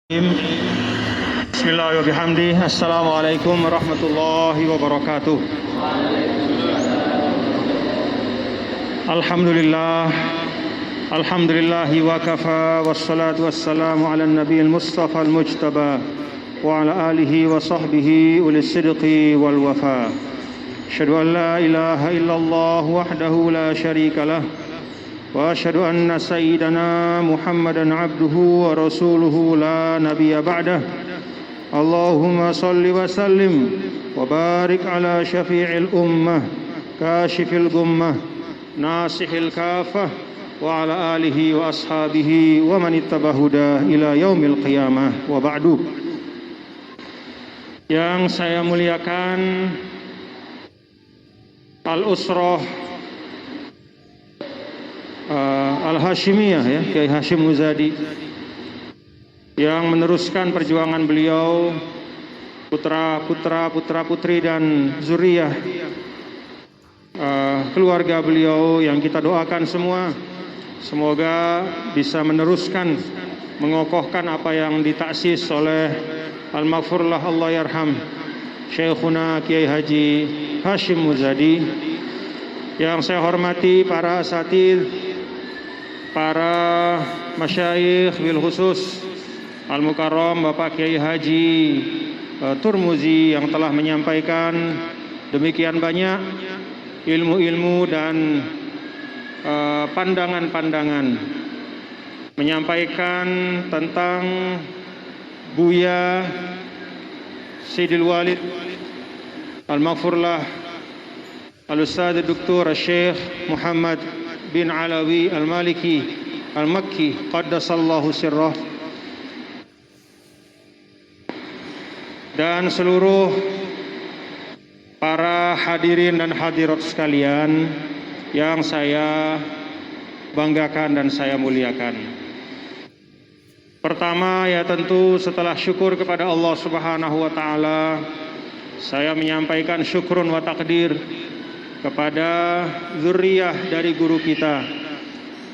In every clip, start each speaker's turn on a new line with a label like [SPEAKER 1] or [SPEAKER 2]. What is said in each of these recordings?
[SPEAKER 1] Bismillah wa bihamdi. Assalamualaikum warahmatullahi wabarakatuh. Alhamdulillah. Alhamdulillahi wa kafa. Wassalatu wassalamu ala nabiyil mustafa al-mujtaba wa ala alihi wa sahbihi ulis sidqi wal wafa. Asyhadu an la ilaha illallah wahdahu la syarika lah. Wa asyhadu anna sayyidana Muhammadan abduhu wa rasuluhu la nabiyya ba'dah. Allahumma salli wa sallim wa barik ala syafi'il ummah kashifil gummah nasihil kafah wa ala alihi wa ashabihi wa man ittabahuda ila yaumil qiyamah wa ba'du. Yang saya muliakan Al-Usrah Al-Hashimiyah, ya, Kiai Hashim Muzadi, yang meneruskan perjuangan beliau, putra-putri dan zuriyah keluarga beliau yang kita doakan semua semoga bisa meneruskan, mengokohkan apa yang ditaksis oleh Al-Maghfurlah Allah Yarham Syekhuna Kiai Haji Hashim Muzadi. Yang saya hormati para asatidz, para masyayikh bil khusus Al-Mukarram Bapak Kiai Haji Turmuzi yang telah menyampaikan demikian banyak ilmu-ilmu dan pandangan-pandangan, menyampaikan tentang Buya Sayyidil Walid Al-Maghfurlah Al-Ustadz Dr. Syekh Muhammad bin Alawi Al-Maliki Al-Makki Qaddasallahu sirrah, dan seluruh para hadirin dan hadirat sekalian yang saya banggakan dan saya muliakan. Pertama, ya tentu setelah syukur kepada Allah Subhanahu wa taala, saya menyampaikan syukrun wa takdir kepada zuriyah dari guru kita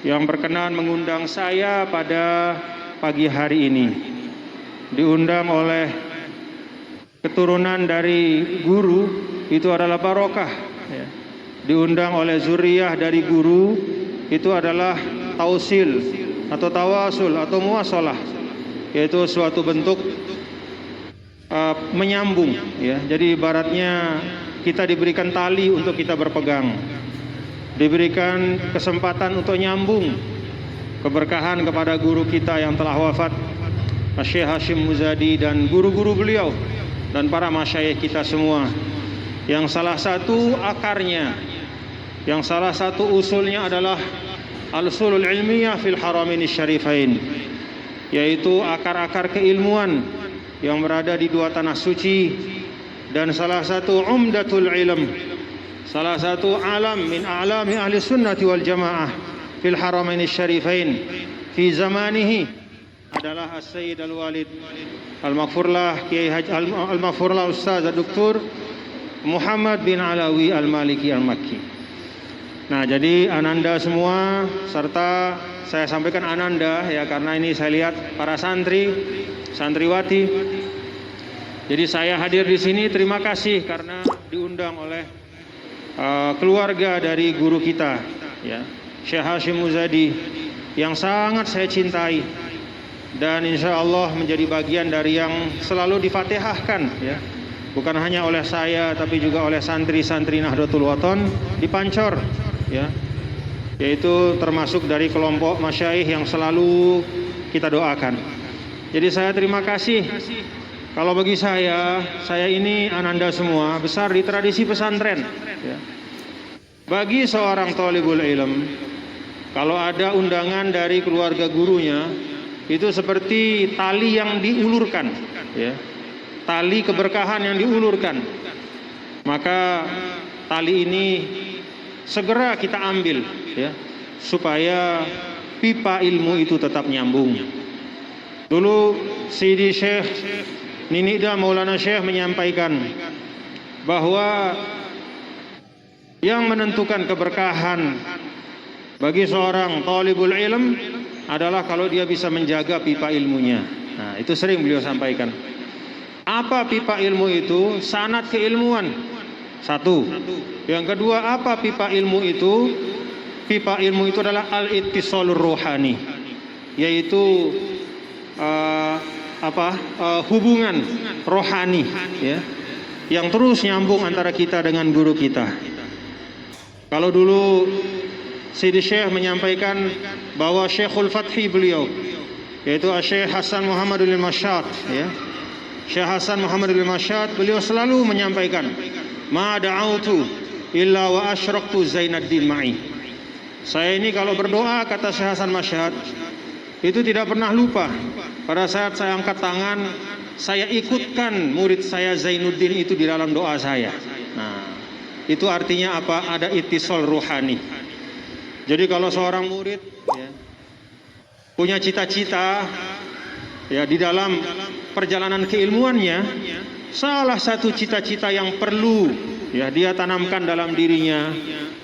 [SPEAKER 1] yang berkenan mengundang saya pada pagi hari ini. Diundang oleh keturunan dari guru itu adalah barokah, ya. Diundang oleh zuriyah dari guru itu adalah tausil atau tawasul atau muwasalah, yaitu suatu bentuk menyambung, ya. Jadi ibaratnya kita diberikan tali untuk kita berpegang, diberikan kesempatan untuk nyambung keberkahan kepada guru kita yang telah wafat, Syekh Hashim Muzadi, dan guru-guru beliau dan para masyayikh kita semua, yang salah satu akarnya, yang salah satu usulnya adalah al-usulul ilmiyah fil haramaini syarifain, yaitu akar-akar keilmuan yang berada di dua tanah suci, dan salah satu umdatul ilm, salah satu alam min a'lami ahli sunnati wal jamaah fil haramaini syarifain fi zamanihi adalah As-Sayyid Al-Walid Al-Maghfurlah Kiai Haji Al-Maghfurlah Ustaz Dr. Muhammad bin Alawi Al-Maliki Al-Makki. Nah, jadi ananda semua, serta saya sampaikan ananda, ya, karena ini saya lihat para santri, santriwati. Jadi saya hadir di sini, terima kasih karena diundang oleh keluarga dari guru kita, ya, Syekh Hashim Muzadi, yang sangat saya cintai dan insya Allah menjadi bagian dari yang selalu difatihahkan, ya, bukan hanya oleh saya tapi juga oleh santri-santri Nahdlatul Wathon di Pancor, ya, yaitu termasuk dari kelompok masyayikh yang selalu kita doakan. Jadi saya terima kasih. Kalau bagi saya ini ananda semua besar di tradisi pesantren, ya. Bagi seorang thalibul ilm, kalau ada undangan dari keluarga gurunya, itu seperti tali yang diulurkan, ya, tali keberkahan yang diulurkan. Maka tali ini segera kita ambil, ya, supaya pipa ilmu itu tetap nyambung. Dulu Sidi Syekh Ninida Maulana Syekh menyampaikan bahwa yang menentukan keberkahan bagi seorang thalibul ilm adalah kalau dia bisa menjaga pipa ilmunya. Nah, itu sering beliau sampaikan. Apa pipa ilmu itu? Sanad keilmuan. Satu. Yang kedua, apa pipa ilmu itu? Pipa ilmu itu adalah al-ittisalur rohani, yaitu hubungan rohani, ya, yang terus nyambung antara kita dengan guru kita. Kalau dulu Sidi Syekh menyampaikan bahwa Syekhul Fathi beliau, yaitu Syekh Hasan Muhammadul Masyad, ya, Syekh Hasan Muhammadul Masyad, beliau selalu menyampaikan, ma da'autu illa wa asyraktu Zainuddin ma'i. Saya ini kalau berdoa, kata Syekh Hasan Masyad, itu tidak pernah lupa. Pada saat saya angkat tangan, saya ikutkan murid saya Zainuddin itu di dalam doa saya. Nah, itu artinya apa? Ada ittisal ruhani. Jadi kalau seorang murid, ya, punya cita-cita, ya, di dalam perjalanan keilmuannya, salah satu cita-cita yang perlu, ya, dia tanamkan dalam dirinya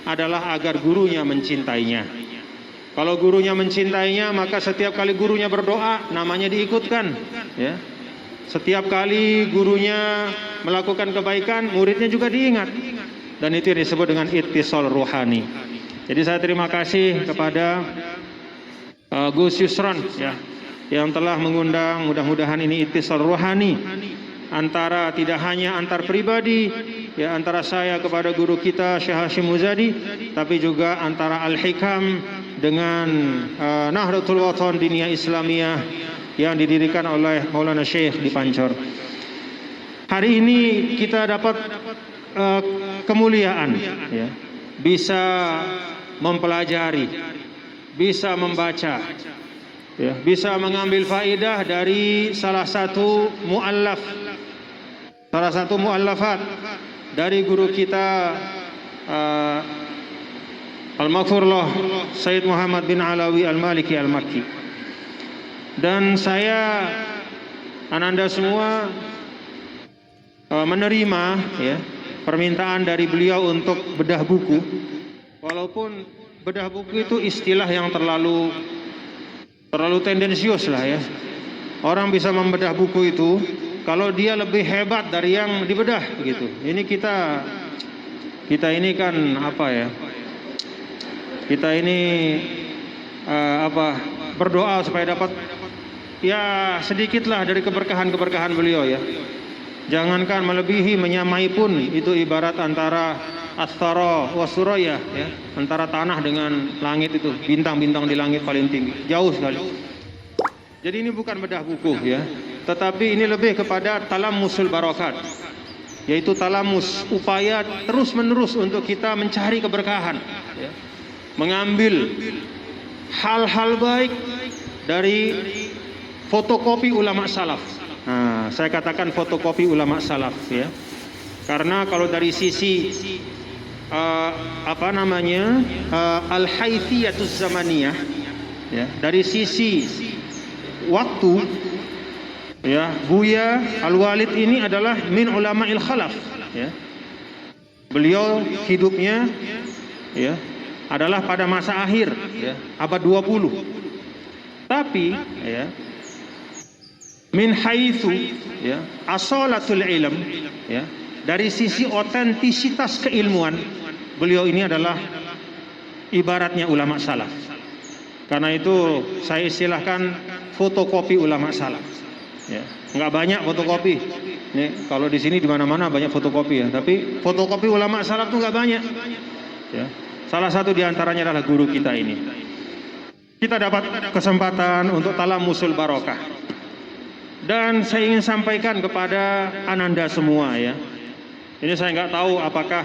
[SPEAKER 1] adalah agar gurunya mencintainya. Kalau gurunya mencintainya, maka setiap kali gurunya berdoa, namanya diikutkan, ya. Setiap kali gurunya melakukan kebaikan, muridnya juga diingat. Dan itu yang disebut dengan ittisal ruhani. Jadi saya terima kasih kepada Gus Yusron, ya, yang telah mengundang. Mudah-mudahan ini ittisal ruhani antara, tidak hanya antar pribadi, ya, antara saya kepada guru kita Syekh Hashim Muzadi, tapi juga antara Al-Hikam dengan Nahdlatul Wathon Diniyah Islamiyah yang didirikan oleh Maulana Syekh di Pancor. Hari ini kita dapat kemuliaan, ya, bisa mempelajari, bisa membaca, ya, bisa mengambil faedah dari salah satu muallafat dari guru kita Al-Maghfurlah Sayyid Muhammad bin Alawi Al-Maliki Al-Makki. Dan saya, ananda semua, menerima, ya, permintaan dari beliau untuk bedah buku. Walaupun bedah buku itu istilah yang terlalu tendensius lah, ya. Orang bisa membedah buku itu kalau dia lebih hebat dari yang dibedah, begitu. Ini kita ini kan apa, ya? Kita ini berdoa supaya dapat, ya, sedikitlah dari keberkahan beliau, ya. Jangankan melebihi, menyamai pun itu ibarat antara As-Sara wa Suraya, ya, antara tanah dengan langit itu, bintang-bintang di langit paling tinggi, jauh sekali. Jadi ini bukan bedah buku, ya, tetapi ini lebih kepada talamusul barakat, yaitu talamus, upaya terus-menerus untuk kita mencari keberkahan, ya, mengambil hal-hal baik dari fotokopi ulama salaf. Nah, saya katakan fotokopi ulama salaf, ya, karena kalau dari sisi al-haithiyatuz zamaniyah, ya, dari sisi waktu, ya, Buya Al-Walid ini adalah min ulama'il khalaf, ya. Beliau hidupnya, ya, adalah pada masa akhir, ya, abad 20. Tapi, ya, min haitsu, ya, asalatul ilm, ya, dari sisi otentisitas keilmuan, beliau ini adalah ibaratnya ulama salaf. Karena itu saya istilahkan fotokopi ulama salaf, ya. Enggak banyak fotokopi. Nih, kalau di sini di mana-mana banyak fotokopi, ya, tapi fotokopi ulama salaf itu enggak banyak, ya. Salah satu di antaranya adalah guru kita ini. Kita dapat kesempatan untuk talamusul barokah. Dan saya ingin sampaikan kepada ananda semua, ya. Ini saya nggak tahu apakah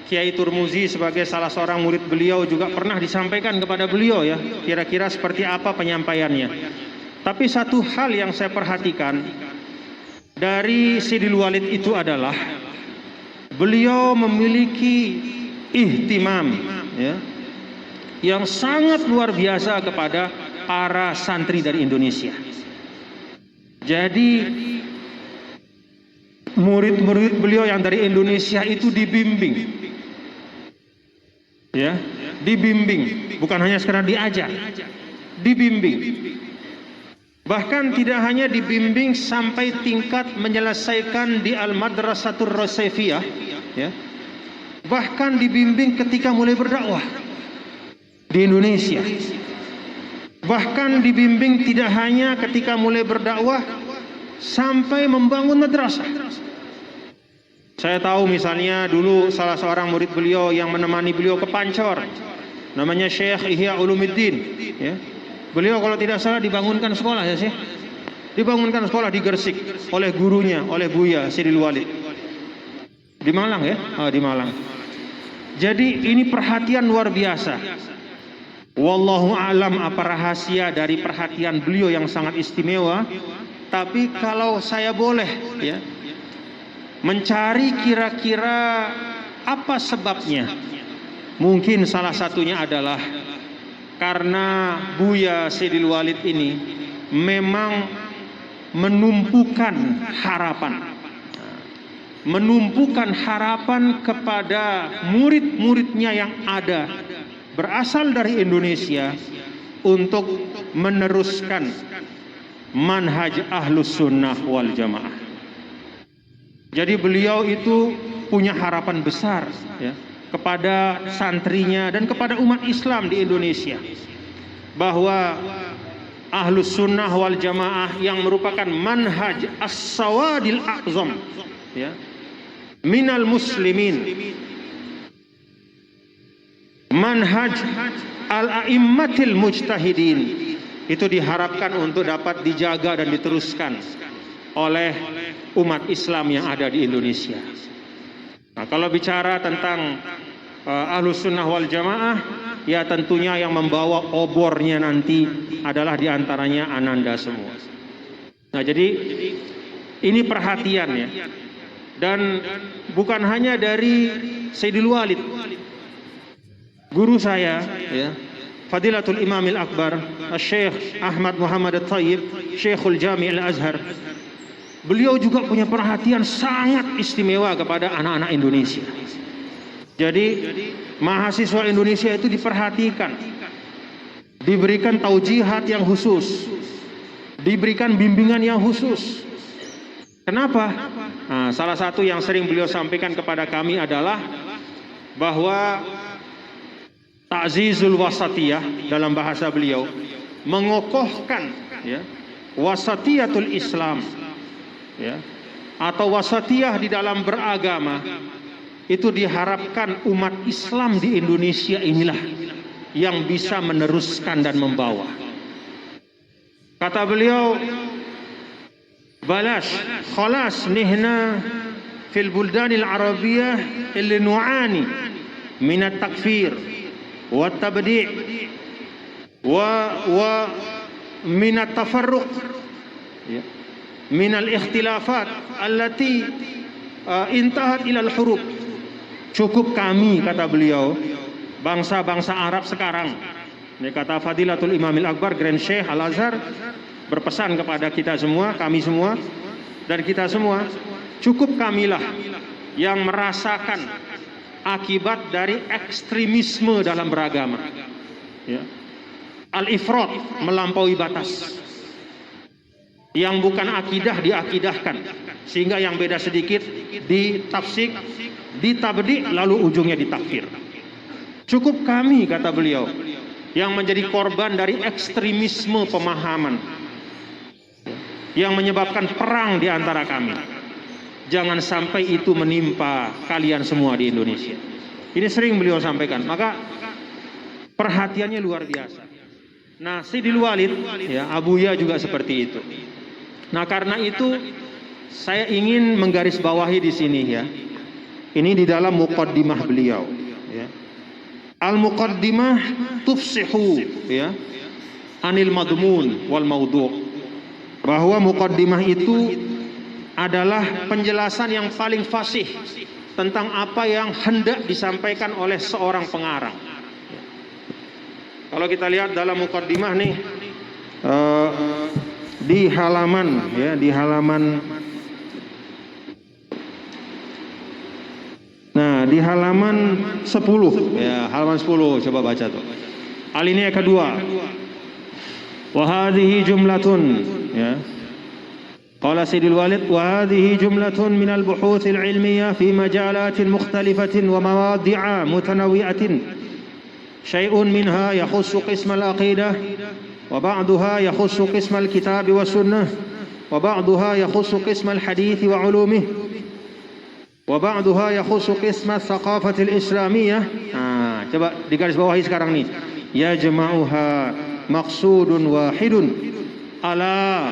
[SPEAKER 1] Kiai Turmuzi sebagai salah seorang murid beliau juga pernah disampaikan kepada beliau, ya, kira-kira seperti apa penyampaiannya. Tapi satu hal yang saya perhatikan dari Sidil Walid itu adalah beliau memiliki ihtimam, ya, yang sangat luar biasa kepada para santri dari Indonesia. Jadi murid-murid beliau yang dari Indonesia itu dibimbing, ya, dibimbing, bukan hanya sekedar diajar, dibimbing. Bahkan tidak hanya dibimbing sampai tingkat menyelesaikan di Al-Madrasatur Rasaifiyah, ya. Bahkan dibimbing ketika mulai berdakwah di Indonesia. Bahkan dibimbing tidak hanya ketika mulai berdakwah sampai membangun madrasah. Saya tahu misalnya dulu salah seorang murid beliau yang menemani beliau ke Pancor, namanya Syekh Ihya Ulumuddin, ya. Beliau kalau tidak salah dibangunkan sekolah, ya sih. Dibangunkan sekolah di Gresik oleh gurunya, oleh Buya Sidil Walid. Di Malang, ya? Di Malang. Jadi ini perhatian luar biasa. Wallahu a'lam apa rahasia dari perhatian beliau yang sangat istimewa. Tapi kalau saya boleh, ya, mencari kira-kira apa sebabnya, mungkin salah satunya adalah karena Buya Sidil Walid ini memang menumpukan harapan kepada murid-muridnya yang ada berasal dari Indonesia untuk meneruskan manhaj Ahlus Sunnah wal Jamaah. Jadi beliau itu punya harapan besar, ya, kepada santrinya dan kepada umat Islam di Indonesia, bahwa Ahlus Sunnah wal Jamaah yang merupakan manhaj as-sawadil a'zam, ya, minal muslimin, manhaj al-a'immatil mujtahidin, itu diharapkan untuk dapat dijaga dan diteruskan oleh umat Islam yang ada di Indonesia. Nah, kalau bicara tentang Ahlus Sunnah wal Jamaah, ya tentunya yang membawa obornya nanti adalah diantaranya Ananda semua. Nah, jadi ini perhatian, ya. Dan bukan hanya dari Sayyidul Walid, guru saya, ya, Fadilatul Imamil Akbar Syekh Ahmad Muhammad At-Tayyib, Syekhul Jami' Al-Azhar, beliau juga punya perhatian sangat istimewa kepada anak-anak Indonesia. Jadi mahasiswa Indonesia itu diperhatikan, diberikan taujihat yang khusus, diberikan bimbingan yang khusus. Kenapa? Nah, salah satu yang sering beliau sampaikan kepada kami adalah bahwa ta'zizul wasatiyah, dalam bahasa beliau, mengokohkan, ya, wasatiyatul Islam, ya, atau wasatiyah di dalam beragama, itu diharapkan umat Islam di Indonesia inilah yang bisa meneruskan dan membawa. Kata beliau, balash khalas nihna fil buldanil arabiyyah illi nu'ani min at-takfir wa at-tabdi' wa min at-tafarruq, ya, min al-ikhtilafat allati intahat ila al-hurub. Cukup kami, kata beliau, bangsa-bangsa Arab sekarang. Ini kata Fadilatul Imamil Akbar Grand Syekh Al-Azhar berpesan kepada kita semua, kami semua, dan kita semua, cukup kamilah yang merasakan akibat dari ekstremisme dalam beragama, ya. Al-ifrat, melampaui batas. Yang bukan akidah diakidahkan, sehingga yang beda sedikit ditafsik, ditabdi, lalu ujungnya ditakfir. Cukup kami, kata beliau, yang menjadi korban dari ekstremisme pemahaman yang menyebabkan perang di antara kami. Jangan sampai itu menimpa kalian semua di Indonesia. Ini sering beliau sampaikan, maka perhatiannya luar biasa. Nah, Sidil Walid, ya, Abuya juga seperti itu. Nah, karena itu saya ingin menggarisbawahi di sini, ya. Ini di dalam muqaddimah beliau, ya. Al-muqaddimah tufsihu, ya, anil madmun wal maudhu'. Bahwa muqaddimah itu adalah penjelasan yang paling fasih tentang apa yang hendak disampaikan oleh seorang pengarang. Kalau kita lihat dalam muqaddimah nih, di halaman, ya, di halaman, nah, di halaman 10, ya, halaman 10, coba baca tuh. Alinea kedua. Wa hadhihi jumlatun ya. Qala Sayyidul Walid wa hadhihi jumlatun min al-buhuth al-ilmiyah fi majalat mukhtalifatin wa mawadi'a mutanawwi'atin. Syai'un minha yakhussu qism al-aqidah wa ba'daha yakhussu qism al-kitab wa sunnah wa ba'daha yakhussu qism al-hadith wa ulumih wa ba'daha yakhussu qism al-thaqafah al-islamiyah. Coba digaris bawahi sekarang nih. Ya jama'uha maqsudun wahidun. Ala.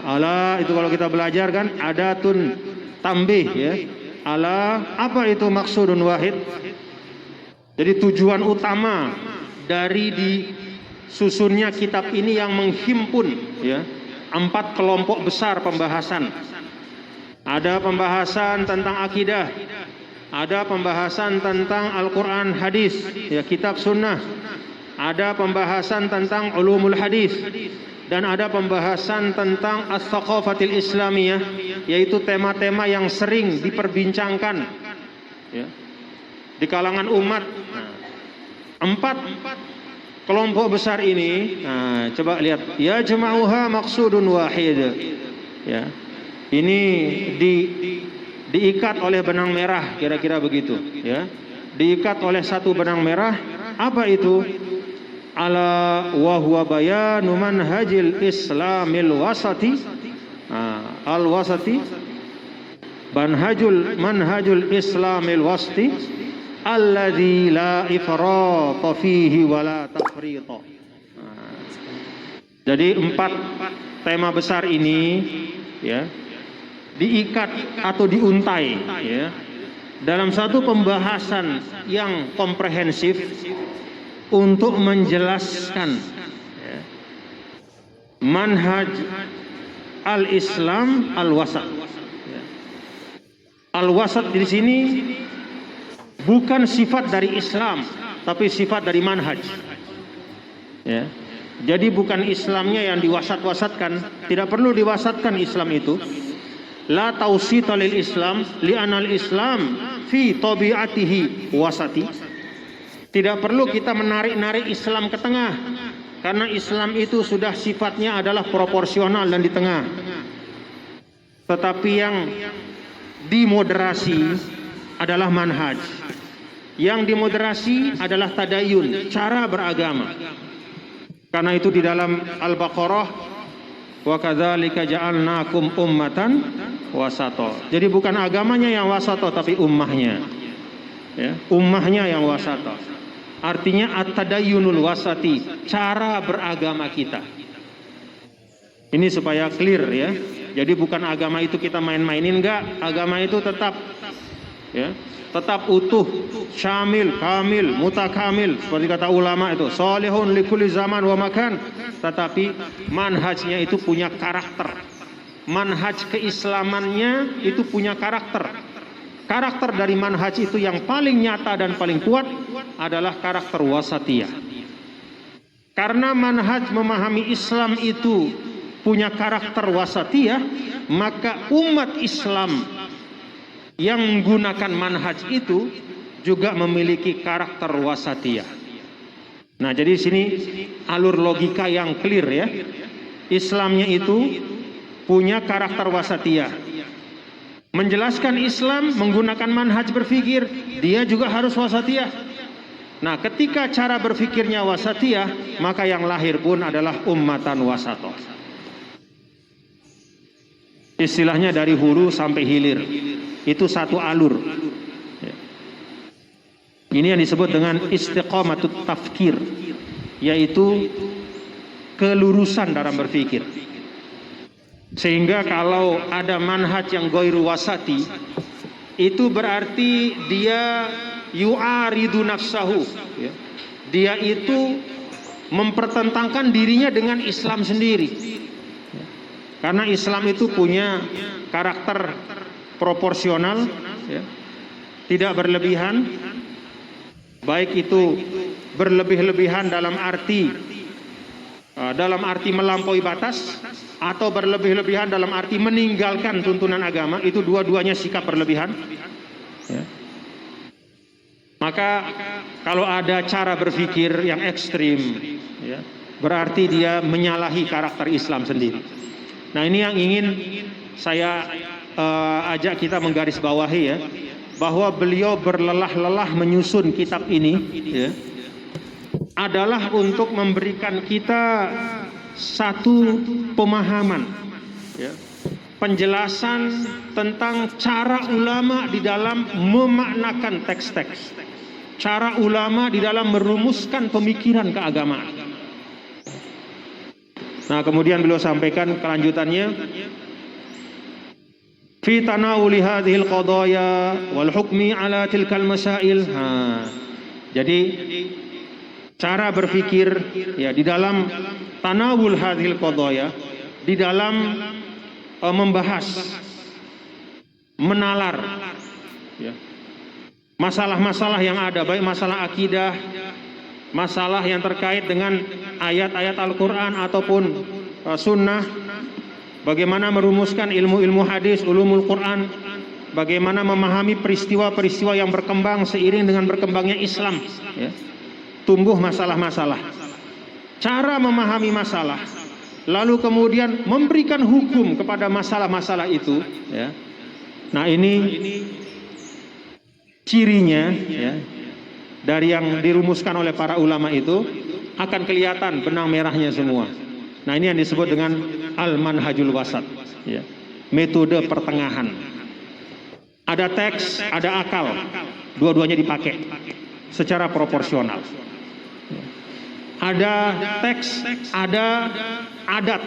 [SPEAKER 1] Ala itu kalau kita belajar kan adatun tambih ya. Ala apa itu maksudun wahid? Jadi tujuan utama dari disusunnya kitab ini yang menghimpun ya 4 kelompok besar pembahasan. Ada pembahasan tentang akidah, ada pembahasan tentang Al-Quran hadis, ya kitab sunnah, ada pembahasan tentang ulumul hadis, dan ada pembahasan tentang as-thaqafatil islamiyah, yaitu tema-tema yang sering diperbincangkan ya, di kalangan umat. 4 kelompok besar ini, coba lihat, ya jama'uha maqsudun wahid ya. Ini diikat oleh benang merah, kira-kira begitu ya. Diikat oleh satu benang merah. Apa itu? Ala wa huwa bayanu manhajil islamil wasati. Al-wasati manhajul islamil wasti alladzi la ifrata fihi wa la tafrita. Jadi 4 tema besar ini ya diikat atau diuntai ya dalam satu pembahasan yang komprehensif untuk menjelaskan ya, manhaj al-Islam al-wasat. Ya. Al-wasat di sini bukan sifat dari Islam, tapi sifat dari manhaj. Ya. Jadi bukan Islamnya yang diwasat-wasatkan, tidak perlu diwasatkan Islam itu. La tausita lil Islam li'anal Islam fi tabi'atihi wasati. Tidak perlu kita menarik-narik Islam ke tengah, karena Islam itu sudah sifatnya adalah proporsional dan di tengah. Tetapi yang dimoderasi adalah manhaj. Yang dimoderasi adalah tadayun, cara beragama. Karena itu di dalam Al-Baqarah, wa kadzalika ja'alnakum ummatan wasato. Jadi bukan agamanya yang wasato, tapi ummahnya. Ya, ummahnya yang wasato. Artinya at-tadayyunul wasati, cara beragama kita. Ini supaya clear ya. Jadi bukan agama itu kita main-mainin, enggak. Agama itu tetap ya, tetap utuh, syamil, kamil, mutakamil, seperti kata ulama itu, salihun likulli zaman wa makan. Tetapi manhajnya itu punya karakter. Manhaj keislamannya itu punya karakter. Karakter dari manhaj itu yang paling nyata dan paling kuat adalah karakter wasatiyah. Karena manhaj memahami Islam itu punya karakter wasatiyah, maka umat Islam yang menggunakan manhaj itu juga memiliki karakter wasatiyah. Nah, jadi sini alur logika yang clear ya. Islamnya itu punya karakter wasatiyah. Menjelaskan Islam menggunakan manhaj berpikir, dia juga harus wasatiyah. Nah, ketika cara berpikirnya wasatiyah, maka yang lahir pun adalah ummatan wasato. Istilahnya dari hulu sampai hilir. Itu satu alur. Ini yang disebut dengan istiqamatut tafkir, yaitu kelurusan dalam berpikir. Sehingga kalau ada manhaj yang ghairu wasati, itu berarti dia yu'aridu nafsahu. Dia itu mempertentangkan dirinya dengan Islam sendiri. Karena Islam itu punya karakter proporsional, ya, tidak berlebihan, baik itu berlebih-lebihan dalam arti melampaui batas, atau berlebih-lebihan dalam arti meninggalkan tuntunan agama. Itu dua-duanya sikap berlebihan. Ya. Maka kalau ada cara berpikir yang ekstrim, ya, berarti dia menyalahi karakter Islam sendiri. Nah, ini yang ingin saya ajak kita menggarisbawahi ya, bahwa beliau berlelah-lelah menyusun kitab ini ya, adalah untuk memberikan kita satu pemahaman ya, penjelasan tentang cara ulama di dalam memaknakan teks-teks, cara ulama di dalam merumuskan pemikiran keagamaan. Nah, kemudian beliau sampaikan kelanjutannya, fi tanawuli hadhil qadaya wal hukmi ala tilkal masail. Jadi cara berpikir ya di dalam tanawul hadhil qadaya, di dalam membahas, menalar ya, masalah-masalah yang ada, baik masalah akidah, masalah yang terkait dengan ayat-ayat Al-Quran ataupun sunnah, bagaimana merumuskan ilmu-ilmu hadis, ulumul Quran, bagaimana memahami peristiwa-peristiwa yang berkembang seiring dengan berkembangnya Islam ya. Tumbuh masalah-masalah, cara memahami masalah, lalu kemudian memberikan hukum kepada masalah-masalah itu ya. Nah, ini cirinya ya, dari yang dirumuskan oleh para ulama itu akan kelihatan benang merahnya semua. Nah, ini yang disebut dengan al-manhajul wasat ya, metode pertengahan. Ada teks, ada akal, dua-duanya dipakai secara proporsional. Ada teks, ada adat,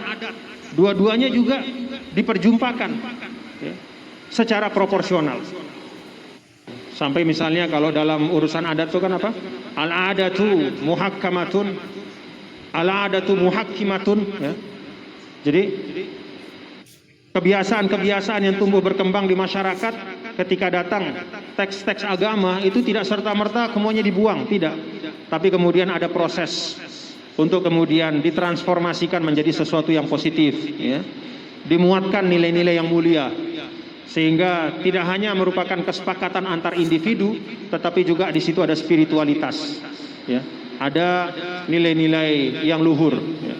[SPEAKER 1] dua-duanya juga diperjumpakan ya, secara proporsional. Sampai misalnya kalau dalam urusan adat itu kan apa? Al-adatu muhakkamatun, al-adatu muhakkimatun ya. Jadi kebiasaan-kebiasaan yang tumbuh berkembang di masyarakat ketika datang teks-teks agama itu tidak serta-merta semuanya dibuang, tidak. Tapi kemudian ada proses untuk kemudian ditransformasikan menjadi sesuatu yang positif ya. Dimuatkan nilai-nilai yang mulia, sehingga tidak hanya merupakan kesepakatan antar individu, tetapi juga di situ ada spiritualitas ya. Ada nilai-nilai yang luhur ya.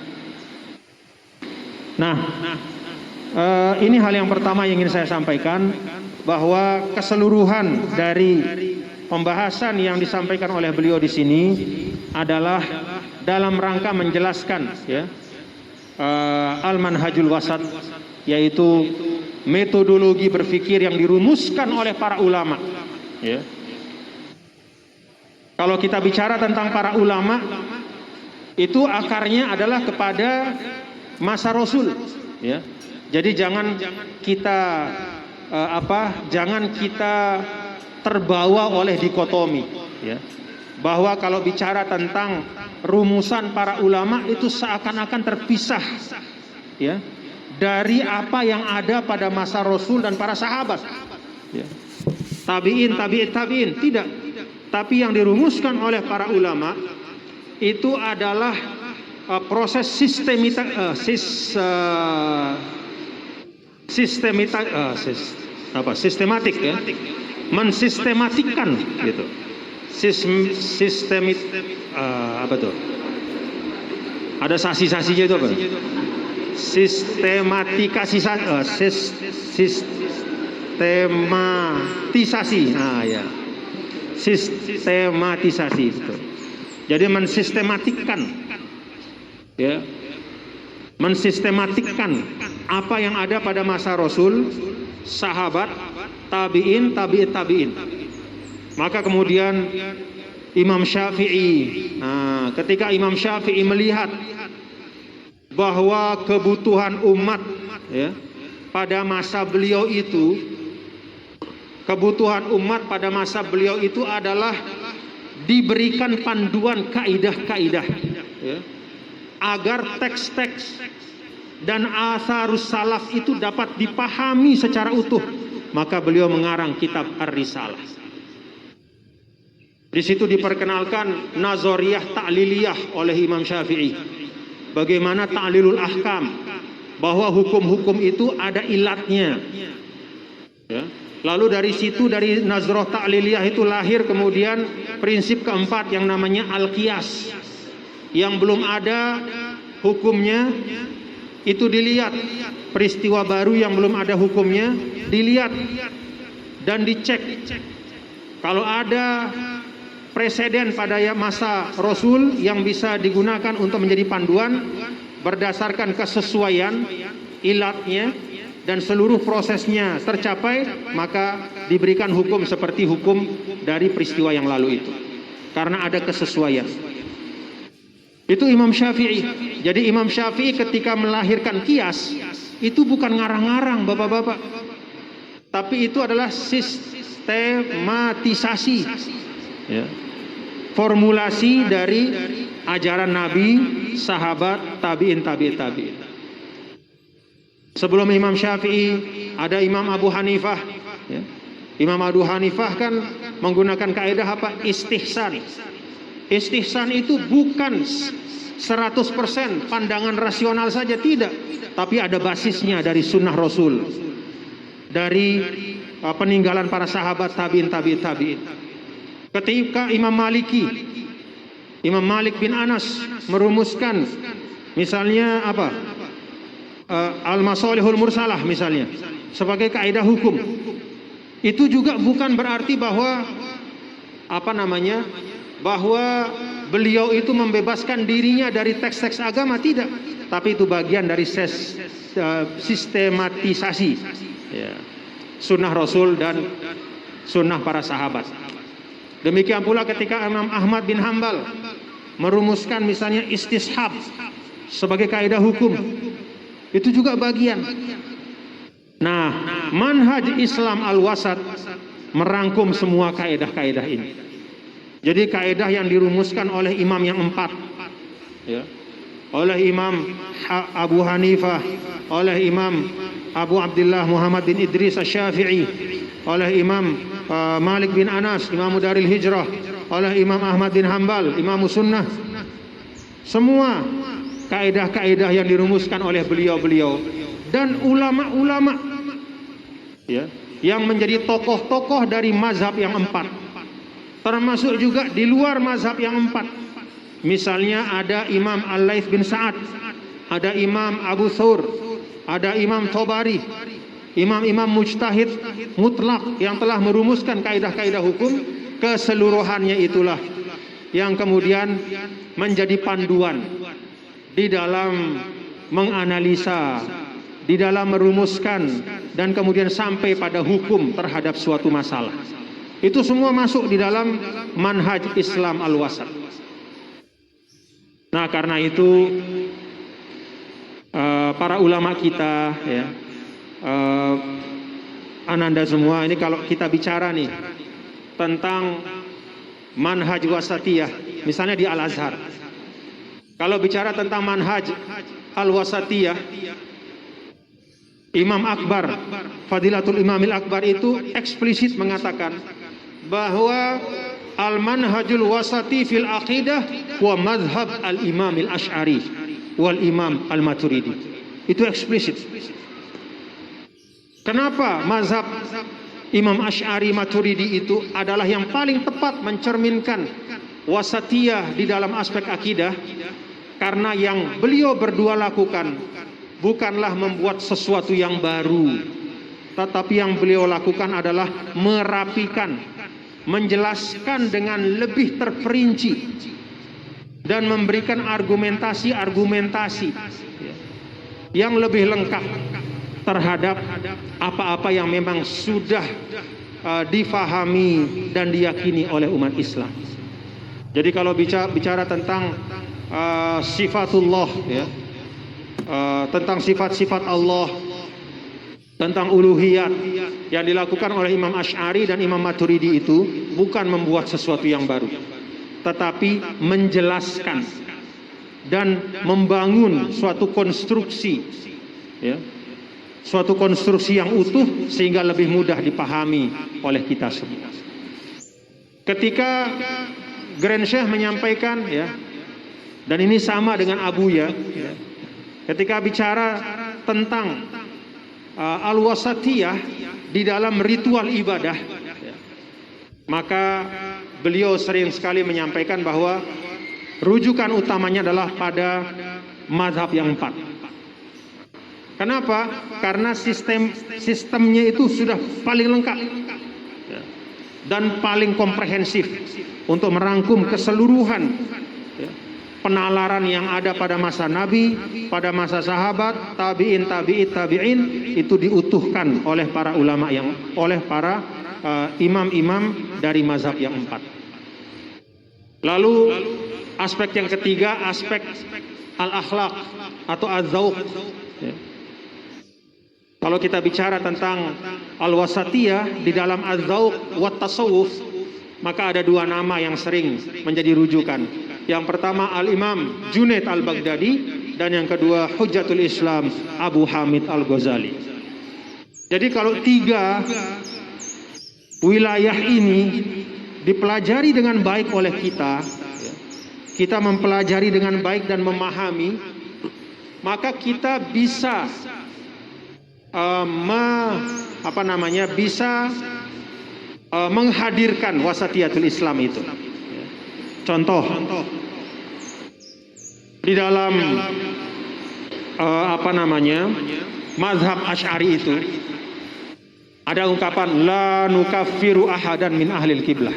[SPEAKER 1] Nah, ini hal yang pertama yang ingin saya sampaikan, bahwa keseluruhan dari pembahasan yang disampaikan oleh beliau di sini adalah dalam rangka menjelaskan ya, al-manhajul wasat, yaitu metodologi berpikir yang dirumuskan oleh para ulama ya. Kalau kita bicara tentang para ulama, itu akarnya adalah kepada masa Rasul ya. Jadi jangan kita jangan kita terbawa oleh dikotomi ya, bahwa kalau bicara tentang rumusan para ulama itu seakan-akan terpisah ya dari apa yang ada pada masa Rasul dan para sahabat ya. Tabi'in, tidak. Tapi yang dirumuskan oleh para ulama itu adalah proses sistematik ya, mensistematikkan gitu. Apa tuh? Ada sasi-sasinya itu apa? Sistematisasi. Ya. Sistematisasi itu. Jadi mensistematikkan ya. Mensistematikkan apa yang ada pada masa Rasul, sahabat, tabi'in. Maka kemudian Imam Syafi'i, ketika Imam Syafi'i melihat bahwa kebutuhan umat ya, pada masa beliau itu, kebutuhan umat pada masa beliau itu adalah diberikan panduan kaidah-kaidah ya, agar teks-teks dan asarus salaf itu dapat dipahami secara utuh. Maka beliau mengarang kitab Ar-Risalah. Di situ diperkenalkan nazariyah ta'liliyah oleh Imam Syafi'i. Bagaimana ta'lilul ahkam, bahwa hukum-hukum itu ada ilatnya ya. Lalu dari situ, dari nazroh ta'liliyah itu lahir kemudian prinsip keempat yang namanya al-qiyas, yang belum ada hukumnya itu dilihat, peristiwa baru yang belum ada hukumnya dilihat dan dicek. Kalau ada preseden pada masa Rasul yang bisa digunakan untuk menjadi panduan berdasarkan kesesuaian ilatnya dan seluruh prosesnya tercapai, maka diberikan hukum seperti hukum dari peristiwa yang lalu itu, karena ada kesesuaian. Itu Imam Syafi'i. Jadi Imam Syafi'i ketika melahirkan qiyas itu bukan ngarang-ngarang bapak-bapak, tapi itu adalah sistematisasi, ya, formulasi dari ajaran Nabi, sahabat, tabi'in. Sebelum Imam Syafi'i ada Imam Abu Hanifah, ya. Imam Abu Hanifah kan menggunakan kaidah apa? Istihsan. Istihsan itu bukan 100% pandangan rasional saja, tidak, tapi ada basisnya dari sunnah Rasul, dari peninggalan para sahabat, tabi'in. Ketika Imam Malik bin Anas merumuskan misalnya apa? Al-Masalihul Mursalah misalnya sebagai kaidah hukum, itu juga bukan berarti bahwa bahwa beliau itu membebaskan dirinya dari teks-teks agama, tidak, tapi itu bagian dari sistematisasi, ya, sunnah Rasul dan sunnah para sahabat. Demikian pula ketika Imam Ahmad bin Hambal merumuskan misalnya istishab sebagai kaidah hukum, itu juga bagian. Nah, manhaj Islam al-wasat merangkum semua kaidah-kaidah ini. Jadi kaidah yang dirumuskan oleh imam yang 4, ya, oleh Imam Abu Hanifah, oleh Imam Abu Abdullah Muhammad bin Idris Asy-Syafi'i, oleh Imam Malik bin Anas, Imam Daril Hijrah, oleh Imam Ahmad bin Hambal, Imam Sunnah. Semua kaidah-kaidah yang dirumuskan oleh beliau-beliau dan ulama-ulama, ya, yang menjadi tokoh-tokoh dari mazhab yang 4, termasuk juga di luar mazhab yang 4. Misalnya ada Imam Al-Laits bin Sa'ad, ada Imam Abu Thawr, ada Imam Tabari, imam-imam mujtahid mutlak yang telah merumuskan kaidah-kaidah hukum. Keseluruhannya itulah yang kemudian menjadi panduan di dalam menganalisa, di dalam merumuskan, dan kemudian sampai pada hukum terhadap suatu masalah. Itu semua masuk di dalam manhaj Islam al-wasat. Nah, karena itu para ulama kita, ya, ananda semua ini, kalau kita bicara nih tentang manhaj wasatiyah, misalnya di Al-Azhar, kalau bicara tentang manhaj al-wasatiyah, Imam Akbar, Fadilatul Imamil Akbar itu eksplisit mengatakan bahwa al-manhajul wasati fil aqidah wa madhab al-imamil Asy'ari wal imam al-Maturidi. Itu eksplisit. Kenapa mazhab Imam Asy'ari Maturidi itu adalah yang paling tepat mencerminkan wasatiyah di dalam aspek akidah? Karena yang beliau berdua lakukan bukanlah membuat sesuatu yang baru, tetapi yang beliau lakukan adalah merapikan, menjelaskan dengan lebih terperinci, dan memberikan argumentasi-argumentasi yang lebih lengkap terhadap apa-apa yang memang sudah difahami dan diyakini oleh umat Islam. Jadi kalau bicara tentang sifatullah, ya, tentang sifat-sifat Allah, tentang uluhiyat yang dilakukan oleh Imam Asy'ari dan Imam Maturidi itu bukan membuat sesuatu yang baru, tetapi menjelaskan dan membangun suatu konstruksi, ya, suatu konstruksi yang utuh sehingga lebih mudah dipahami oleh kita semua. Ketika Grand Syekh menyampaikan, ya, dan ini sama dengan Abuya, ya, ketika bicara tentang al-wasatiyah di dalam ritual ibadah, ya, maka beliau sering sekali menyampaikan bahwa rujukan utamanya adalah pada mazhab yang 4. Kenapa? Karena sistemnya itu sudah paling lengkap dan paling komprehensif untuk merangkum keseluruhan penalaran yang ada pada masa Nabi, pada masa sahabat, tabi'in, tabi'in, itu diutuhkan oleh para ulama oleh para imam-imam dari mazhab yang 4. Lalu aspek yang ketiga, aspek al-akhlaq atau az-zauq. Kalau kita bicara tentang al-wasatiyah di dalam az-zauq wa tasawuf, maka ada 2 nama yang sering menjadi rujukan. Yang pertama Al-Imam Junaid Al-Baghdadi, dan yang kedua Hujjatul Islam Abu Hamid Al-Ghazali. Jadi kalau 3 wilayah ini dipelajari dengan baik oleh kita mempelajari dengan baik dan memahami, maka kita bisa menghadirkan wasatiyatul Islam itu. Contoh, di dalam mazhab Asy'ari itu ada ungkapan la nukaffiru ahadan min ahlil qiblah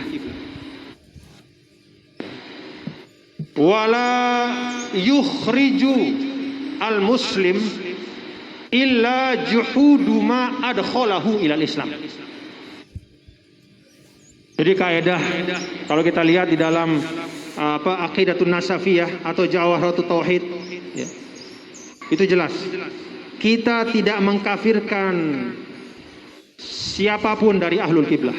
[SPEAKER 1] wala yukhriju al muslim illa juhudu ma adkhalahu ilal Islam. Jadi kaidah kalau kita lihat di dalam Aqidatun Nasafiyah atau Jawaharatul Tauhid, ya, itu jelas. Kita tidak mengkafirkan siapapun dari ahlul kiblah.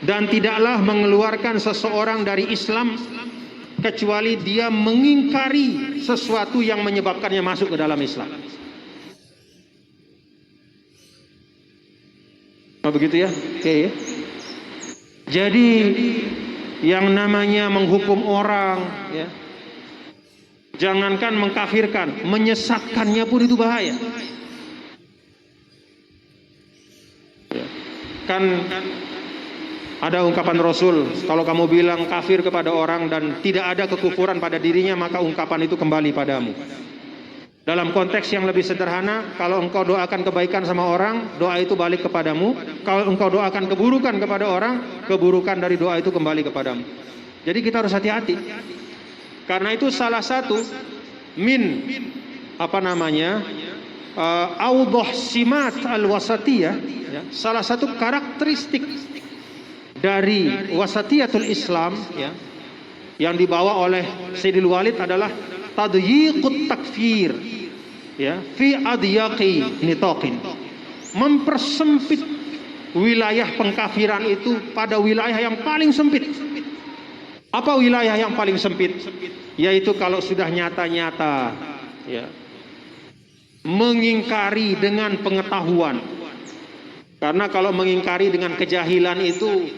[SPEAKER 1] Dan tidaklah mengeluarkan seseorang dari Islam kecuali dia mengingkari sesuatu yang menyebabkannya masuk ke dalam Islam. Oh, begitu ya? Oke. Jadi yang namanya menghukum orang, ya, jangankan mengkafirkan, menyesatkannya pun itu bahaya. Ya. Kan ada ungkapan Rasul, kalau kamu bilang kafir kepada orang dan tidak ada kekufuran pada dirinya, maka ungkapan itu kembali padamu. Dalam konteks yang lebih sederhana, kalau engkau doakan kebaikan sama orang, doa itu balik kepadamu. Kalau engkau doakan keburukan kepada orang, keburukan dari doa itu kembali kepadamu. Jadi kita harus hati-hati. Karena itu salah satu awdah simat al-wasatiyah, ya, salah satu karakteristik dari wasatiyatul Islam, ya, yang dibawa oleh Sayyidil Walid adalah tadyiqut takfir, ya, fi adyaqi nitaqin, mempersempit wilayah pengkafiran itu pada wilayah yang paling sempit. Apa wilayah yang paling sempit? Yaitu kalau sudah nyata-nyata, ya, mengingkari dengan pengetahuan. Karena kalau mengingkari dengan kejahilan itu,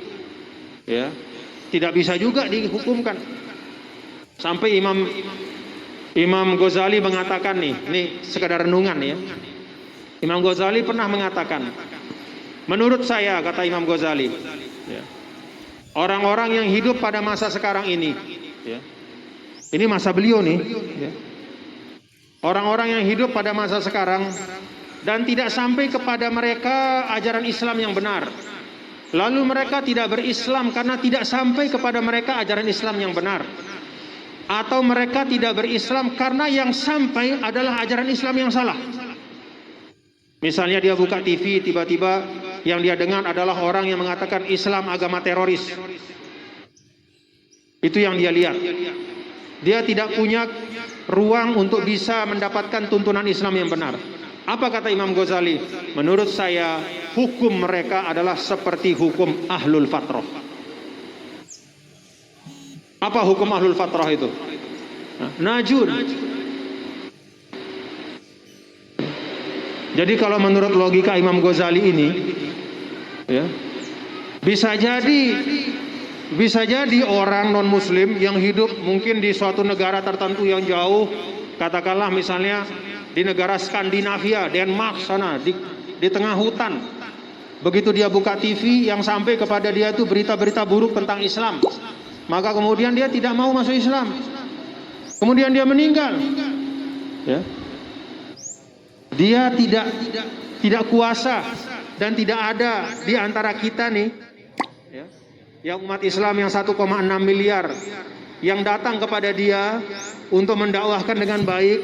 [SPEAKER 1] ya, tidak bisa juga dihukumkan. Sampai Imam Ghazali mengatakan ini sekedar renungan, ya. Imam Ghazali pernah mengatakan, menurut saya, kata Imam Ghazali, ya, orang-orang yang hidup pada masa sekarang ini, ya, ini masa beliau nih, ya, orang-orang yang hidup pada masa sekarang dan tidak sampai kepada mereka ajaran Islam yang benar, lalu mereka tidak berislam karena tidak sampai kepada mereka ajaran Islam yang benar, atau mereka tidak berislam karena yang sampai adalah ajaran Islam yang salah. Misalnya dia buka TV, tiba-tiba yang dia dengar adalah orang yang mengatakan Islam agama teroris. Itu yang dia lihat. Dia tidak punya ruang untuk bisa mendapatkan tuntunan Islam yang benar. Apa kata Imam Ghazali? Menurut saya hukum mereka adalah seperti hukum ahlul fatrah. Apa hukum ahlul fatrah itu? Najun. Jadi kalau menurut logika Imam Ghazali ini, ya, bisa jadi orang non muslim yang hidup mungkin di suatu negara tertentu yang jauh, katakanlah misalnya di negara Skandinavia, Denmark sana, di tengah hutan. Begitu dia buka TV, yang sampai kepada dia itu berita-berita buruk tentang Islam, maka kemudian dia tidak mau masuk Islam. Kemudian dia meninggal. Ya. Dia tidak kuasa dan tidak ada di antara kita nih, ya, yang umat Islam yang 1,6 miliar yang datang kepada dia untuk mendakwahkan dengan baik,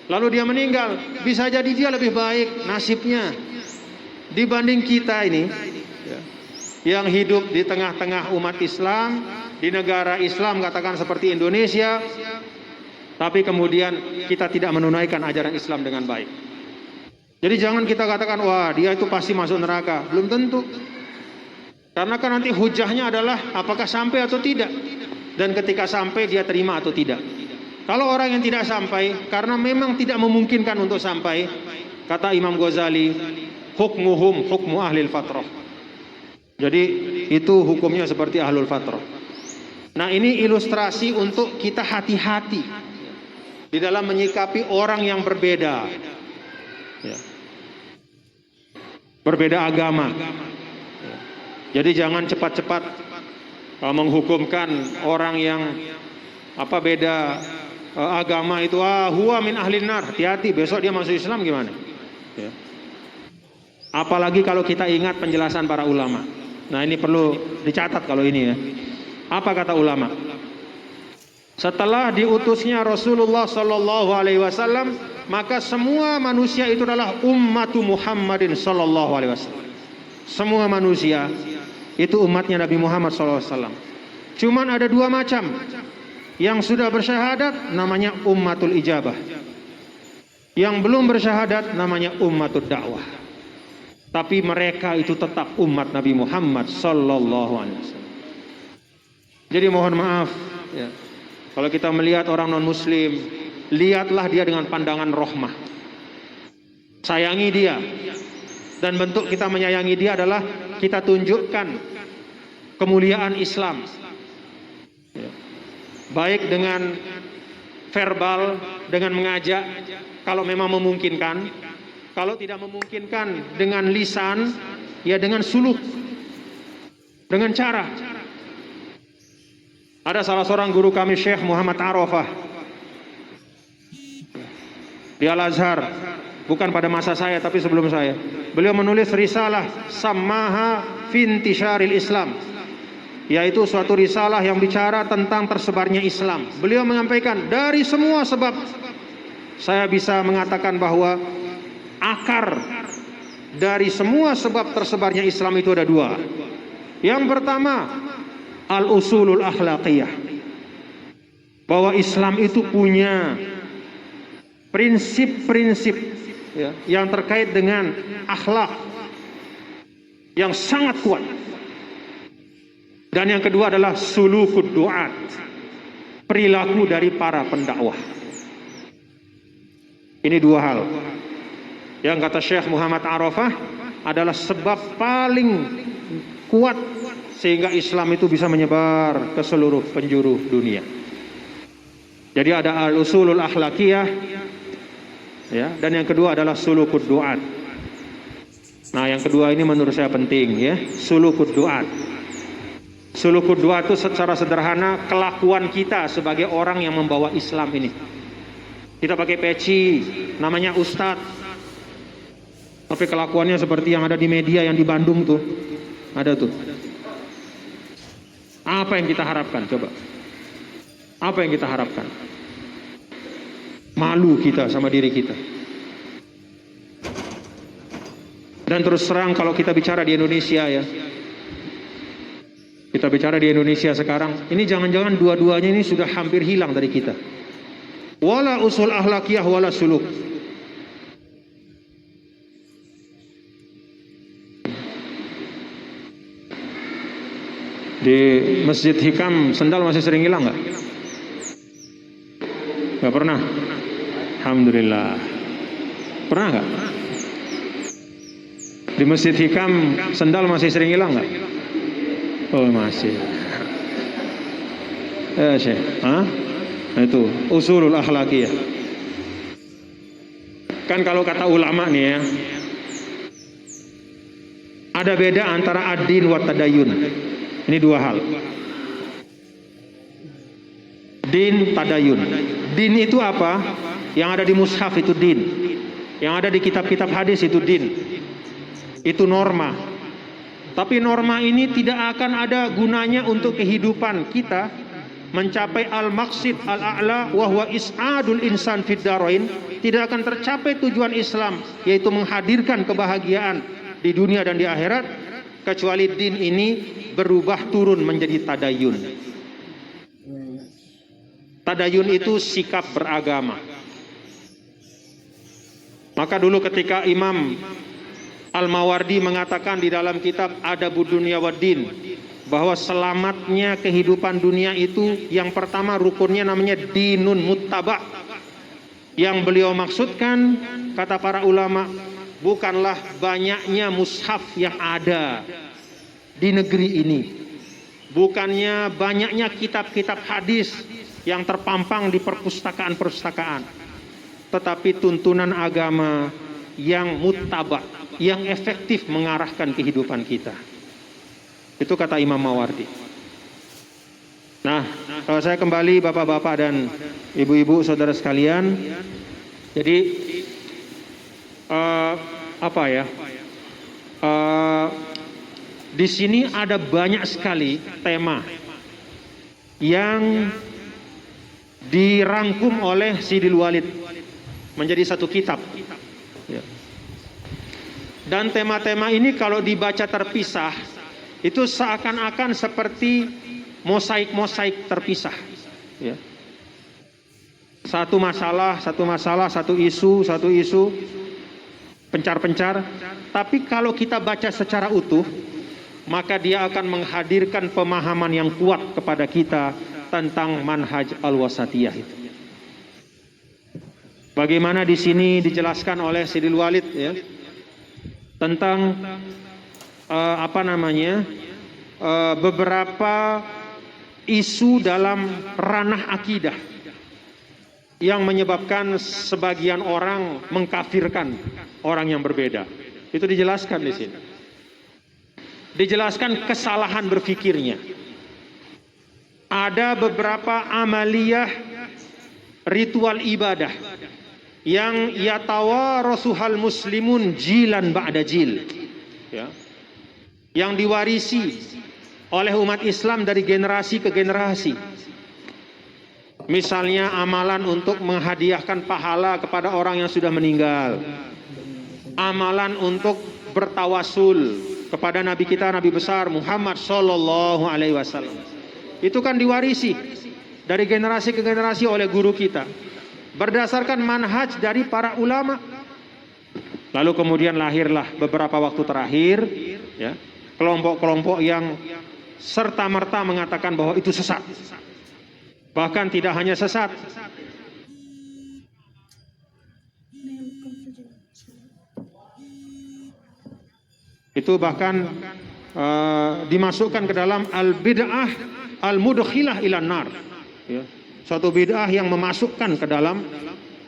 [SPEAKER 1] lalu dia meninggal. Bisa jadi dia lebih baik nasibnya dibanding kita ini, ya, yang hidup di tengah-tengah umat Islam, di negara Islam katakan seperti Indonesia, tapi kemudian kita tidak menunaikan ajaran Islam dengan baik. Jadi jangan kita katakan, wah dia itu pasti masuk neraka. Belum tentu. Karena kan nanti hujahnya adalah apakah sampai atau tidak. Dan ketika sampai dia terima atau tidak. Kalau orang yang tidak sampai, karena memang tidak memungkinkan untuk sampai, kata Imam Ghazali, hukmuhum hukmu ahlil fatrah. Jadi itu hukumnya seperti ahlul fatrah. Nah ini ilustrasi untuk kita hati-hati di dalam menyikapi orang yang berbeda, ya, berbeda agama. Jadi jangan cepat-cepat menghukumkan orang yang beda agama itu, huwa min ahlin nar. Hati-hati, besok dia masuk Islam gimana? Ya. Apalagi kalau kita ingat penjelasan para ulama. Nah ini perlu dicatat kalau ini ya. Apa kata ulama? Setelah diutusnya Rasulullah Sallallahu Alaihi Wasallam, maka semua manusia itu adalah ummatu Muhammadin Sallallahu Alaihi Wasallam. Semua manusia itu umatnya Nabi Muhammad Sallallahu Alaihi Wasallam. Cuman ada dua macam. Yang sudah bersyahadat namanya ummatul ijabah. Yang belum bersyahadat namanya ummatul dakwah. Tapi mereka itu tetap umat Nabi Muhammad Sallallahu Alaihi Wasallam. Jadi mohon maaf, ya, kalau kita melihat orang non-muslim, lihatlah dia dengan pandangan rahmah. Sayangi dia. Dan bentuk kita menyayangi dia adalah kita tunjukkan kemuliaan Islam. Ya. Baik dengan verbal, dengan mengajak, kalau memang memungkinkan. Kalau tidak memungkinkan dengan lisan, ya dengan suluk, dengan cara. Ada salah seorang guru kami, Syekh Muhammad Arafah, di Al-Azhar, bukan pada masa saya tapi sebelum saya. Beliau menulis risalah Sammaha Fintisharil Islam, yaitu suatu risalah yang bicara tentang tersebarnya Islam. Beliau menyampaikan dari semua sebab, saya bisa mengatakan bahwa akar dari semua sebab tersebarnya Islam itu ada dua. Yang pertama, al-usulul akhlaqiyah, bahwa Islam itu punya prinsip-prinsip, ya, yang terkait dengan akhlak yang sangat kuat. Dan yang kedua adalah sulukud du'at, perilaku dari para pendakwah. Ini dua hal yang kata Syekh Muhammad Arafah adalah sebab paling kuat sehingga Islam itu bisa menyebar ke seluruh penjuru dunia. Jadi ada al-usulul akhlaqiyah, ya, dan yang kedua adalah sulukud du'at. Nah yang kedua ini menurut saya penting, ya, sulukud du'at. Sulukud du'at itu secara sederhana kelakuan kita sebagai orang yang membawa Islam ini. Kita pakai peci, namanya ustadz, tapi kelakuannya seperti yang ada di media yang di Bandung tuh, ada tuh. Apa yang kita harapkan coba? Apa yang kita harapkan? Malu kita sama diri kita. Dan terus terang kalau kita bicara di Indonesia, ya, kita bicara di Indonesia sekarang, ini jangan-jangan dua-duanya ini sudah hampir hilang dari kita. Wala usul akhlakiyah wala suluk. Di Masjid Hikam sendal masih sering hilang nggak? Nggak pernah. Alhamdulillah. Pernah nggak? Di Masjid Hikam sendal masih sering hilang nggak? Oh masih. Syekh, nah, itu usulul akhlakiyah. Kan kalau kata ulama nih, ya, ada beda antara ad-din wa tadayun. Ini dua hal. Din, tadayun. Din itu apa? Yang ada di mushaf itu din. Yang ada di kitab-kitab hadis itu din. Itu norma. Tapi norma ini tidak akan ada gunanya untuk kehidupan kita mencapai al-maqsid al-a'la wa huwa is'adul insan fid darain. Tidak akan tercapai tujuan Islam, yaitu menghadirkan kebahagiaan di dunia dan di akhirat, kecuali din ini berubah turun menjadi tadayun. Tadayun itu sikap beragama. Maka dulu ketika Imam Al-Mawardi mengatakan di dalam kitab Adabud Dunya Waddin bahwa selamatnya kehidupan dunia itu yang pertama rukunnya namanya dinun muttaba. Yang beliau maksudkan, kata para ulama, bukanlah banyaknya mushaf yang ada di negeri ini, bukannya banyaknya kitab-kitab hadis yang terpampang di perpustakaan-perpustakaan, tetapi tuntunan agama yang muttaba, yang efektif mengarahkan kehidupan kita. Itu kata Imam Mawardi. Nah, kalau saya kembali bapak-bapak dan ibu-ibu saudara sekalian, jadi di sini ada banyak sekali tema yang dirangkum oleh Sidil Walid menjadi satu kitab. Dan tema-tema ini kalau dibaca terpisah, itu seakan-akan seperti mosaik-mosaik terpisah. Ya. Satu masalah, satu isu, pencar-pencar. Tapi kalau kita baca secara utuh, maka dia akan menghadirkan pemahaman yang kuat kepada kita tentang manhaj al-wasatiyah itu. Bagaimana di sini dijelaskan oleh Sidil Walid ya, tentang beberapa isu dalam ranah akidah yang menyebabkan sebagian orang mengkafirkan orang yang berbeda. Itu dijelaskan di sini. Dijelaskan kesalahan berfikirnya. Ada beberapa amaliyah ritual ibadah yang yatawarasuhal muslimun jilan ba'da jil, ya, yang diwarisi oleh umat Islam dari generasi ke generasi. Misalnya amalan untuk menghadiahkan pahala kepada orang yang sudah meninggal, amalan untuk bertawasul kepada Nabi kita, Nabi besar Muhammad Sallallahu Alaihi Wasallam. Itu kan diwarisi dari generasi ke generasi oleh guru kita, berdasarkan manhaj dari para ulama. Lalu kemudian lahirlah beberapa waktu terakhir ya, kelompok-kelompok yang serta-merta mengatakan bahwa itu sesat. Bahkan tidak hanya sesat, itu bahkan dimasukkan ke dalam al-bid'ah al-mudkhilah ilan nar, ya, suatu bid'ah yang memasukkan ke dalam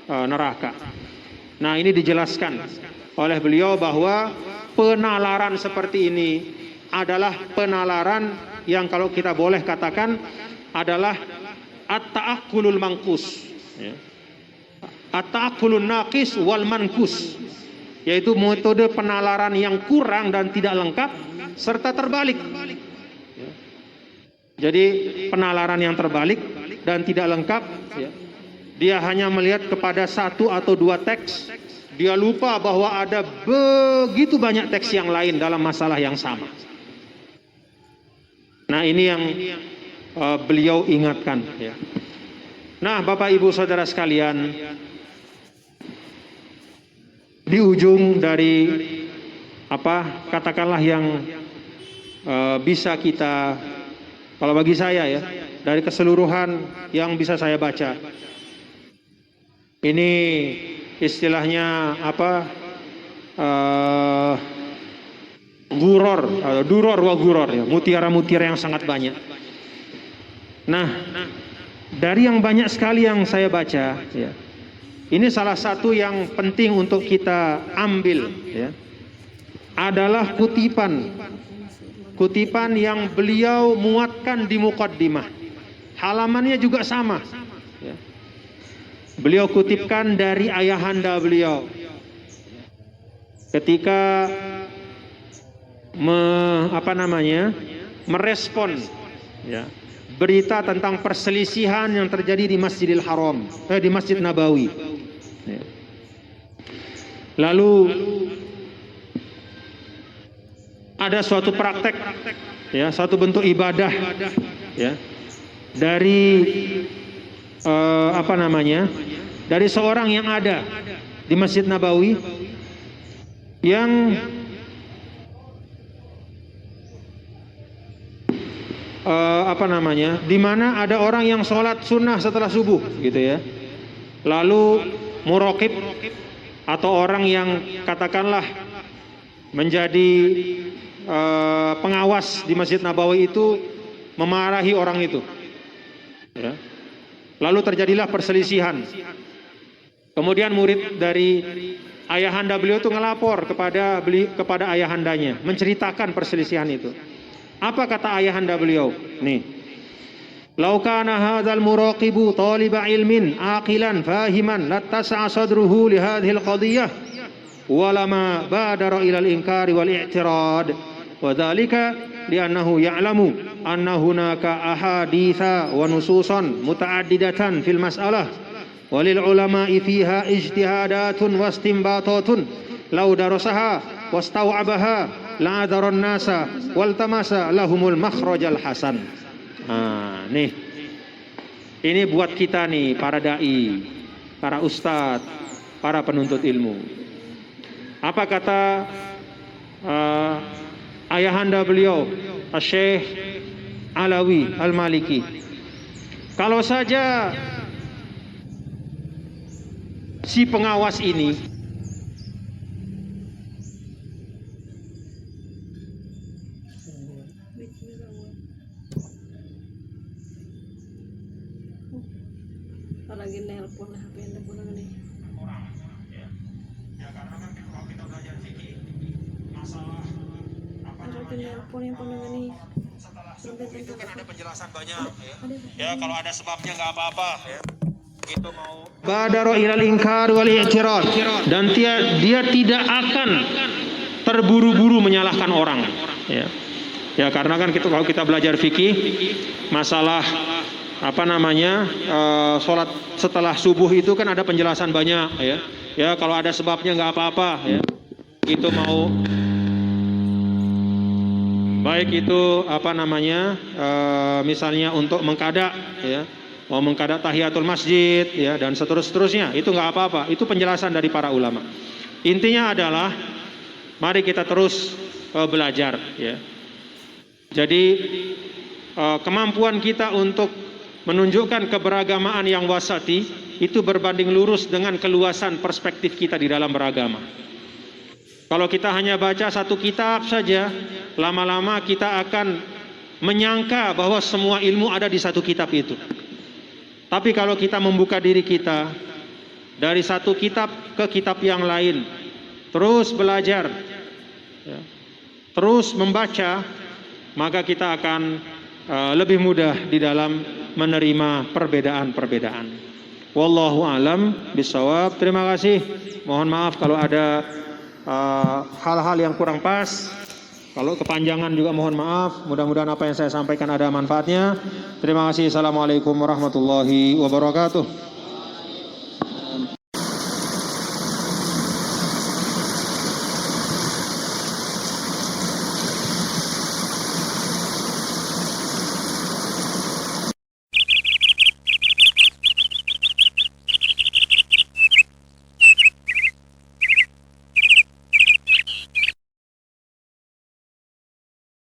[SPEAKER 1] neraka. Nah, ini dijelaskan oleh beliau bahwa penalaran seperti ini adalah penalaran yang kalau kita boleh katakan adalah at-ta'aqqulul manqus, ya. At-ta'aqqulun naqis wal manqus, yaitu metode penalaran yang kurang dan tidak lengkap serta terbalik. Ya. Jadi penalaran yang terbalik dan tidak lengkap, ya, dia hanya melihat kepada satu atau dua teks, dia lupa bahwa ada begitu banyak teks yang lain dalam masalah yang sama. Nah, ini yang beliau ingatkan ya. Nah, Bapak Ibu Saudara sekalian, di ujung dari katakanlah yang bisa kita, kalau bagi saya ya, dari keseluruhan yang bisa saya baca, ini istilahnya duror wa guror ya, mutiara-mutiara yang sangat banyak. Nah, dari yang banyak sekali yang saya baca ya, ini salah satu yang penting untuk kita ambil ya, adalah kutipan yang beliau muatkan di muqaddimah halamannya juga sama. Ya. Beliau kutipkan dari ayahanda beliau ketika merespon ya, berita tentang perselisihan yang terjadi di Masjidil Haram, di Masjid Nabawi. Ya. Lalu ada suatu praktek, ya, satu bentuk ibadah, ya, dari dari seorang yang ada di Masjid Nabawi yang di mana ada orang yang sholat sunnah setelah subuh, gitu ya. Lalu muraqib atau orang yang katakanlah menjadi pengawas di Masjid Nabawi itu memarahi orang itu. Ya. Lalu terjadilah perselisihan. Kemudian murid dari ayahanda beliau itu ngelapor kepada ayahandanya, menceritakan perselisihan itu. Apa kata ayahanda beliau? Nih. Lau kana hadzal muraqibu taliba ilmin aqilan fahiman lattasa'a sadruhu li hadhihi al-qadhiyyah walama badara ila al-inkari wal i'tirad wa dzalika li'annahu ya'lamu anna hunaka ahaditsa wa nususan muta'addidatan fil mas'alah walil ulama'i fiha ijtihadatun wa istinbatatun law darasaha wastaw'abaha la'adaran nasa wal tamasa lahumul makhrajal hasan. Nah, nih. Ini buat kita nih, para dai, para ustadz, para penuntut ilmu. Apa kata ayahanda beliau, Syekh Alawi Al-Maliki? Kalau saja si pengawas ini
[SPEAKER 2] lagi nelpon HP nelpon ini.
[SPEAKER 1] Orang ya. Ya karena kan kalau kita belajar fikih masalah
[SPEAKER 2] Nelpon yang pendengar ini.
[SPEAKER 1] Setelah subuh itu kan ada penjelasan banyak ya. Ya kalau ada sebabnya nggak apa-apa ya. Itu mau badaro ilal inkar wal i'tirad, dan dia tidak akan terburu-buru menyalahkan orang ya. Ya karena kan kalau kita belajar fikih masalah sholat setelah subuh itu kan ada penjelasan banyak ya. Ya kalau ada sebabnya nggak apa-apa ya. Itu mau baik itu misalnya untuk mengkadak ya, mau mengkadak tahiyatul masjid ya, dan seterusnya itu nggak apa-apa. Itu penjelasan dari para ulama. Intinya adalah mari kita terus belajar ya. Jadi kemampuan kita untuk menunjukkan keberagamaan yang wasati itu berbanding lurus dengan keluasan perspektif kita di dalam beragama. Kalau kita hanya baca satu kitab saja, lama-lama kita akan menyangka bahwa semua ilmu ada di satu kitab itu. Tapi kalau kita membuka diri kita dari satu kitab ke kitab yang lain, terus belajar, ya, terus membaca, maka kita akan lebih mudah di dalam menerima perbedaan-perbedaan. Wallahu alam bisawab. Terima kasih. Mohon maaf kalau ada hal-hal yang kurang pas. Kalau kepanjangan juga mohon maaf. Mudah-mudahan apa yang saya sampaikan ada manfaatnya. Terima kasih. Assalamualaikum warahmatullahi wabarakatuh.